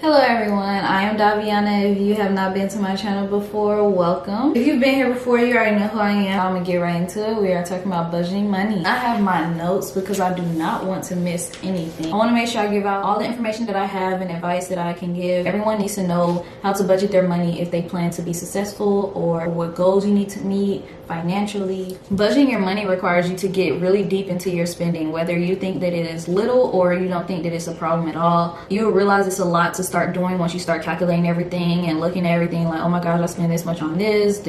Hello everyone, I am Daviana. If you have not been to my channel before, welcome. If you've been here before, you already know who I am. I'm gonna get right into it. We are talking about budgeting money. I have my notes because I do not want to miss anything. I want to make sure I give out all the information that I have and advice that I can give. Everyone needs to know how to budget their money if they plan to be successful or what goals you need to meet financially. Budgeting your money requires you to get really deep into your spending, whether you think that it is little or you don't think that it's a problem at all. You will realize it's a lot to start doing once you start calculating everything and looking at everything like, oh my gosh, I spend this much on this.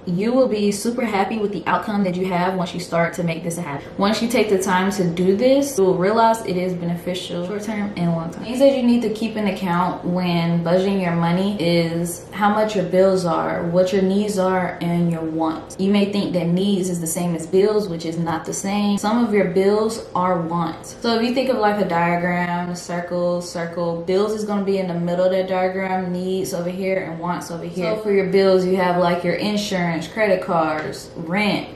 You will be super happy with the outcome that you have once you start to make this a habit. Once you take the time to do this, you will realize it is beneficial short term and long term. Things that you need to keep in account when budgeting your money is how much your bills are, what your needs are, and your wants. You may think that needs is the same as bills, which is not the same. Some of your bills are wants. So if you think of like a diagram, a circle, bills is going to be in the middle of that diagram, needs over here and wants over here. So for your bills, you have like your insurance, credit cards, rent,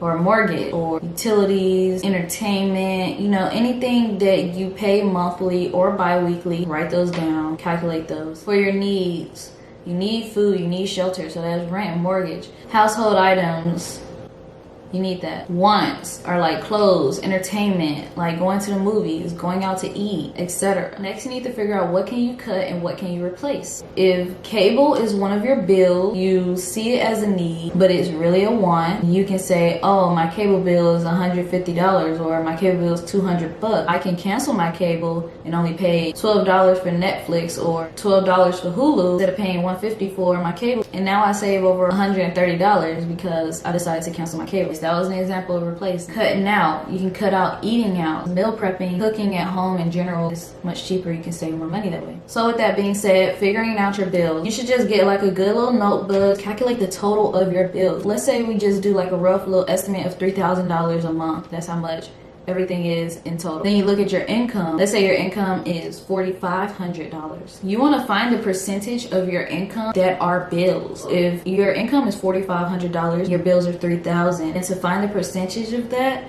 or mortgage, or utilities, entertainment, anything that you pay monthly or bi-weekly. Write those down, calculate those. For your needs, you need food, you need shelter, so that's rent, mortgage. Household items, you need that. Wants are like clothes, entertainment, like going to the movies, going out to eat, etc. Next, you need to figure out what can you cut and what can you replace. If cable is one of your bills, you see it as a need, but it's really a want. You can say, oh, my cable bill is $150 or my cable bill is $200. I can cancel my cable and only pay $12 for Netflix or $12 for Hulu instead of paying $150 for my cable. And now I save over $130 because I decided to cancel my cable. That was an example of replacing. Cutting out. You can cut out eating out, meal prepping, cooking at home in general is much cheaper. You can save more money that way. So with that being said, figuring out your bills. You should just get like a good little notebook, calculate the total of your bills. Let's say we just do like a rough little estimate of $3,000 a month. That's how much everything is in total. Then you look at your income. Let's say your income is $4,500. You want to find the percentage of your income that are bills. If your income is $4,500, your bills are $3,000. And to find the percentage of that,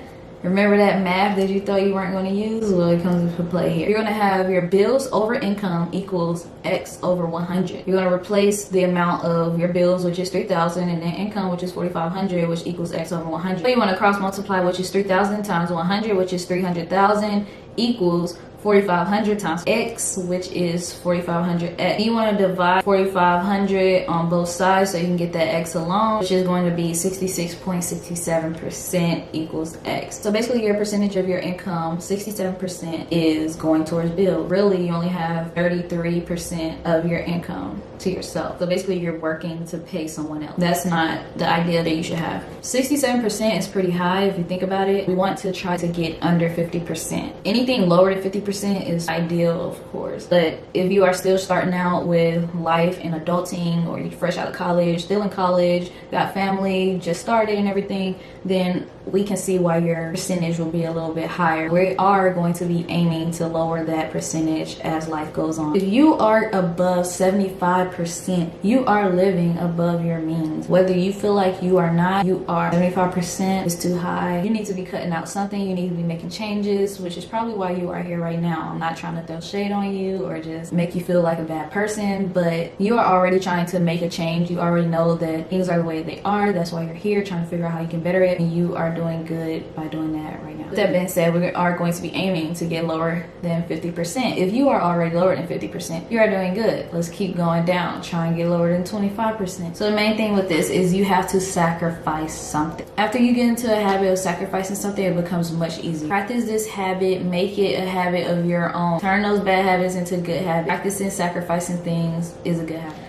remember that math that you thought you weren't going to use? Well, it comes into play here. You're going to have your bills over income equals X over 100. You're going to replace the amount of your bills, which is $3,000, and then income, which is $4,500, which equals X over 100. So you want to cross multiply, which is $3,000 times 100, which is $300,000, equals 4,500 times X, which is 4,500X. You want to divide 4,500 on both sides so you can get that X alone, which is going to be 66.67% equals X. So basically your percentage of your income, 67% is going towards bills. Really, you only have 33% of your income to yourself. So basically you're working to pay someone else. That's not the idea that you should have. 67% is pretty high if you think about it. We want to try to get under 50%. Anything lower than 50% is ideal, of course. But if you are still starting out with life and adulting, or you're fresh out of college, still in college, got family, just started and everything, then we can see why your percentage will be a little bit higher. We are going to be aiming to lower that percentage as life goes on. If you are above 75%, you are living above your means. Whether you feel like you are not, you are. 75% is too high. You need to be cutting out something. You need to be making changes, which is probably why you are here right now. I'm not trying to throw shade on you or just make you feel like a bad person, but you are already trying to make a change. You already know that things are the way they are. That's why you're here, trying to figure out how you can better it, and you are doing good by doing that right now. With that being said, we are going to be aiming to get lower than 50%. If you are already lower than 50%, you are doing good. Let's keep going down. Try and get lower than 25%. So the main thing with this is you have to sacrifice something. After you get into a habit of sacrificing something, it becomes much easier. Practice this habit, make it a habit of your own. Turn those bad habits into good habits. Practicing sacrificing things is a good habit.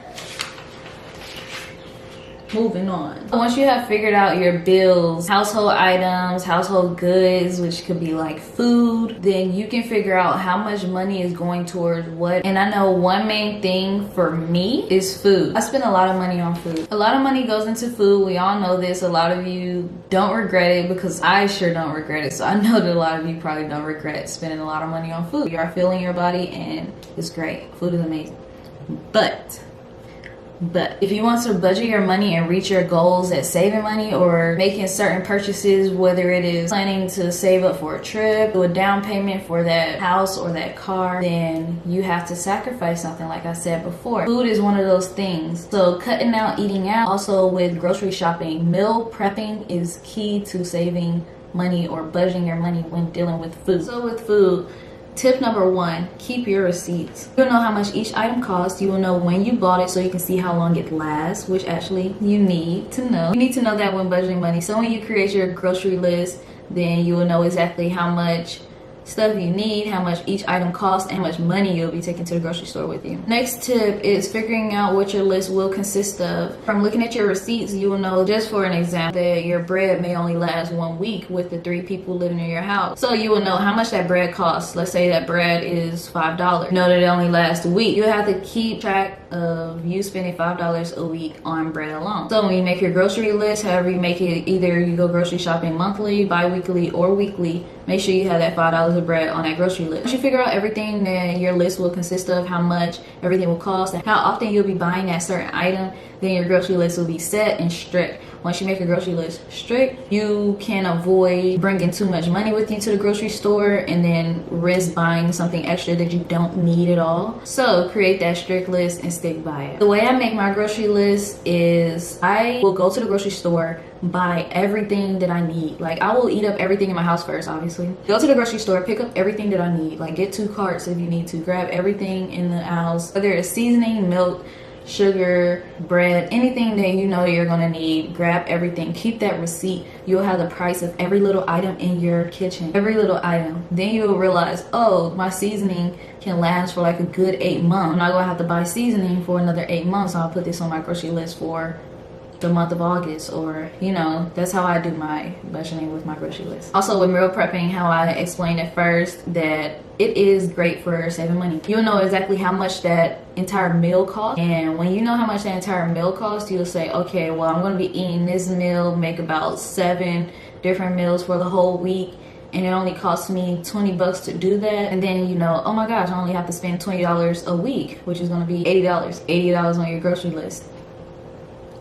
Moving on. Once you have figured out your bills, household items, household goods, which could be like food, then you can figure out how much money is going towards what. And I know one main thing for me is food. I spend a lot of money on food. A lot of money goes into food. We all know this. A lot of you don't regret it because I sure don't regret it. So I know that a lot of you probably don't regret spending a lot of money on food. You are feeling your body and it's great. Food is amazing. But But if you want to budget your money and reach your goals at saving money or making certain purchases, whether it is planning to save up for a trip, do a down payment for that house or that car, then you have to sacrifice something, like I said before. Food is one of those things. So cutting out eating out. Also with grocery shopping, meal prepping is key to saving money or budgeting your money when dealing with food. So with food, tip number 1, keep your receipts. You'll know how much each item costs. You will know when you bought it so you can see how long it lasts, which actually you need to know. You need to know that when budgeting money. So when you create your grocery list, then you will know exactly how much stuff you need, how much each item costs, and how much money you'll be taking to the grocery store with you. Next tip is figuring out what your list will consist of. From looking at your receipts, you will know, just for an example, that your bread may only last 1 week with the 3 people living in your house. So you will know how much that bread costs. Let's say that bread is $5. You know that it only lasts a week. You'll have to keep track of you spending $5 a week on bread alone. So when you make your grocery list, however you make it, either you go grocery shopping monthly, bi-weekly, or weekly, make sure you have that $5 of bread on that grocery list. Once you figure out everything that your list will consist of, how much everything will cost, and how often you'll be buying that certain item, then your grocery list will be set and strict. Once you make your grocery list strict, you can avoid bringing too much money with you to the grocery store and then risk buying something extra that you don't need at all. So create that strict list and stick by it. The way I make my grocery list is I will go to the grocery store, buy everything that I need. Like, I will eat up everything in my house first, obviously. Go to the grocery store, pick up everything that I need. Like, get 2 carts if you need to. Grab everything in the house, whether it's seasoning, milk, sugar, bread, anything that you know you're gonna need. Grab everything. Keep that receipt. You'll have the price of every little item in your kitchen, every little item. Then you'll realize, oh, my seasoning can last for like a good 8 months. I'm not gonna have to buy seasoning for another 8 months, so I'll put this on my grocery list for the month of August. Or, you know, that's how I do my budgeting with my grocery list. Also with meal prepping, how I explained at first, that it is great for saving money. You'll know exactly how much that entire meal costs, and when you know how much that entire meal costs, you'll say, okay, well, I'm gonna be eating this meal, make about 7 different meals for the whole week, and it only costs me 20 bucks to do that. And then you know, oh my gosh, I only have to spend $20 a week, which is gonna be $80 on your grocery list,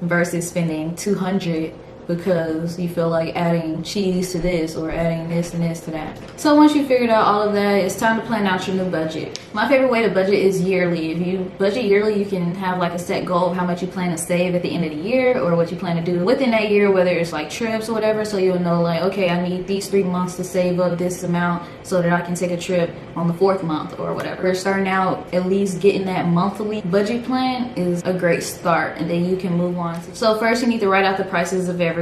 versus spending $200 because you feel like adding cheese to this or adding this and this to that. So once you figured out all of that, it's time to plan out your new budget. My favorite way to budget is yearly. If you budget yearly, you can have like a set goal of how much you plan to save at the end of the year, or what you plan to do within that year, whether it's like trips or whatever. So you'll know, like, okay, I need these 3 months to save up this amount so that I can take a trip on the 4th month or whatever. For starting out, at least getting that monthly budget plan is a great start, and then you can move on. So first you need to write out the prices of everything.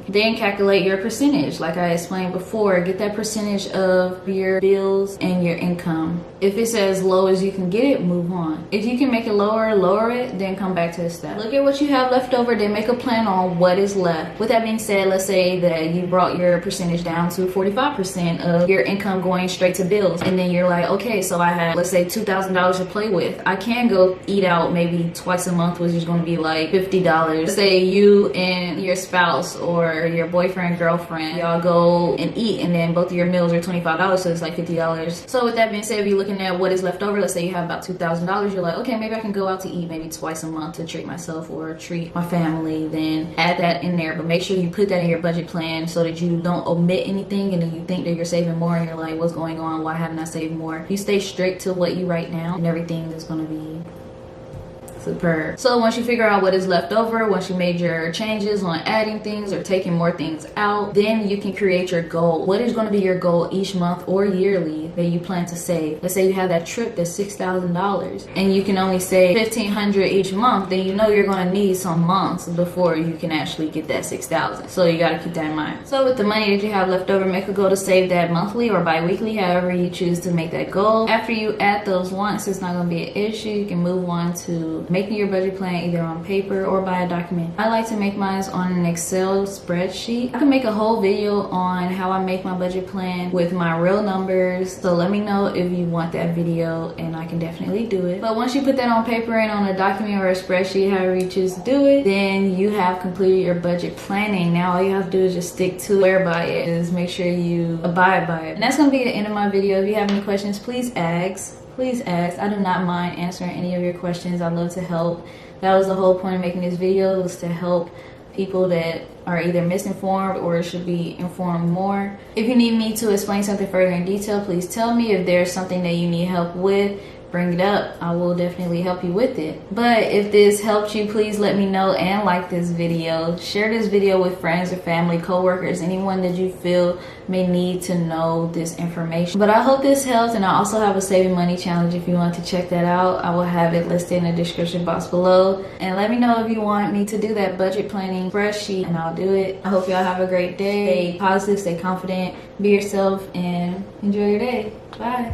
Then calculate your percentage. Like I explained before, get that percentage of your bills and your income. If it's as low as you can get it, move on. If you can make it lower, lower it, then come back to the step. Look at what you have left over, then make a plan on what is left. With that being said, let's say that you brought your percentage down to 45% of your income going straight to bills. And then you're like, okay, so I have, let's say, $2,000 to play with. I can go eat out maybe twice a month, which is going to be like $50. Let's say you and your spouse or your boyfriend, girlfriend, y'all go and eat, and then both of your meals are $25, so it's like $50. So with that being said, if you're looking at what is left over, let's say you have about $2,000, you're like, okay, maybe I can go out to eat maybe twice a month to treat myself or treat my family. Then add that in there, but make sure you put that in your budget plan so that you don't omit anything and then you think that you're saving more and you're like, what's going on? Why haven't I saved more? You stay strict to what you write now, and everything is going to be superb. So once you figure out what is left over, once you made your changes on adding things or taking more things out, then you can create your goal. What is going to be your goal each month or yearly that you plan to save? Let's say you have that trip that's $6,000 and you can only save $1,500 each month, then you know you're going to need some months before you can actually get that $6,000. So you got to keep that in mind. So with the money that you have left over, make a goal to save that monthly or bi-weekly, however you choose to make that goal. After you add those once, it's not going to be an issue. You can move on to making your budget plan either on paper or by a document. I like to make mine on an Excel spreadsheet. I can make a whole video on how I make my budget plan with my real numbers, so let me know if you want that video and I can definitely do it. But once you put that on paper and on a document or a spreadsheet, however you choose to do it, then you have completed your budget planning. Now all you have to do is just stick to swear by it, is make sure you abide by it. And that's going to be the end of my video. If you have any questions, please ask. please ask. I do not mind answering any of your questions. I love to help. That was the whole point of making this video, was to help people that are either misinformed or should be informed more. If you need me to explain something further in detail, please tell me. If there's something that you need help with, bring it up. I will definitely help you with it. But if this helped you, please let me know and like this video. Share this video with friends or family, co-workers, anyone that you feel may need to know this information. But I hope this helps, and I also have a saving money challenge if you want to check that out. I will have it listed in the description box below. And let me know if you want me to do that budget planning spreadsheet, and I'll do it. I hope y'all have a great day. Stay positive, stay confident, be yourself, and enjoy your day. Bye.